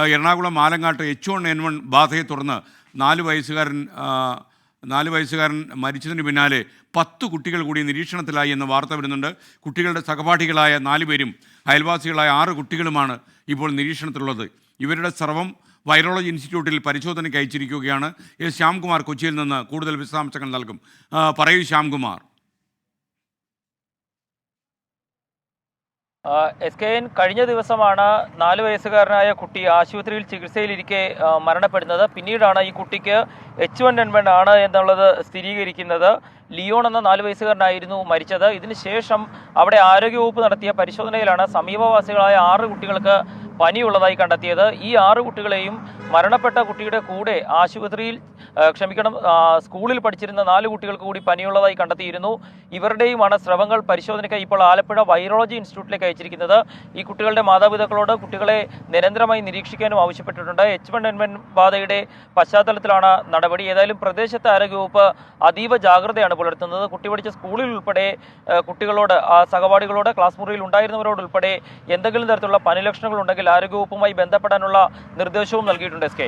എറണാകുളം ആലങ്ങാട്ട് H1N1 ബാധയെ തുടർന്ന് 4 വയസ്സുകാരൻ മരിച്ചതിന് പിന്നാലെ 10 കുട്ടികൾ കൂടി നിരീക്ഷണത്തിലായി എന്ന വാർത്ത വരുന്നുണ്ട്. കുട്ടികളുടെ സഹപാഠികളായ 4 പേരും അയൽവാസികളായ 6 കുട്ടികളുമാണ് ഇപ്പോൾ നിരീക്ഷണത്തിലുള്ളത്. ഇവരുടെ സ്രവം വൈറോളജി ഇൻസ്റ്റിറ്റ്യൂട്ടിൽ പരിശോധനയ്ക്ക് അയച്ചിരിക്കുകയാണ്. ശ്യാംകുമാർ കൊച്ചിയിൽ നിന്ന് കൂടുതൽ വിശദാംശങ്ങൾ നൽകും. പറയൂ ശ്യാംകുമാർ. SKN കഴിഞ്ഞ ദിവസമാണ് 4 വയസ്സുകാരനായ കുട്ടി ആശുപത്രിയിൽ ചികിത്സയിലിരിക്കെ മരണപ്പെടുന്നത്. പിന്നീടാണ് ഈ കുട്ടിക്ക് H1N1 ആണ് എന്നുള്ളത് സ്ഥിരീകരിക്കുന്നത്. ലിയോൺ എന്ന 4 വയസ്സുകാരനായിരുന്നു മരിച്ചത്. ഇതിനുശേഷം അവിടെ ആരോഗ്യവകുപ്പ് നടത്തിയ പരിശോധനയിലാണ് സമീപവാസികളായ 6 കുട്ടികൾക്ക് പനിയുള്ളതായി കണ്ടെത്തിയത്. ഈ 6 കുട്ടികളെയും മരണപ്പെട്ട കുട്ടിയുടെ കൂടെ സ്കൂളിൽ പഠിച്ചിരുന്ന 4 കുട്ടികൾക്ക് കൂടി പനിയുള്ളതായി കണ്ടെത്തിയിരുന്നു. ഇവരുടെയുമാണ് സ്രവങ്ങൾ പരിശോധനയ്ക്കായി ഇപ്പോൾ ആലപ്പുഴ വൈറോളജി ഇൻസ്റ്റിറ്റ്യൂട്ടിലേക്ക് അയച്ചിരിക്കുന്നത്. ഈ കുട്ടികളുടെ മാതാപിതാക്കളോട് കുട്ടികളെ നിരന്തരമായി നിരീക്ഷിക്കാനും ആവശ്യപ്പെട്ടിട്ടുണ്ട്. H1N1 ബാധയുടെ പശ്ചാത്തലത്തിലാണ് നടപടി. ഏതായാലും പ്രദേശത്തെ ആരോഗ്യവകുപ്പ് അതീവ ജാഗ്രതയാണ് പുലർത്തുന്നത്. കുട്ടി പഠിച്ച സ്കൂളിൽ ഉൾപ്പെടെ കുട്ടികളോട്, സഹപാഠികളോട്, ക്ലാസ് മുറിയിൽ ഉണ്ടായിരുന്നവരോട് ഉൾപ്പെടെ എന്തെങ്കിലും തരത്തിലുള്ള പനി ലക്ഷണങ്ങൾ ഉണ്ടെങ്കിൽ ആരോഗ്യവകുപ്പുമായി ബന്ധപ്പെടാനുള്ള നിർദ്ദേശവും നൽകിയിട്ടുണ്ട്. SK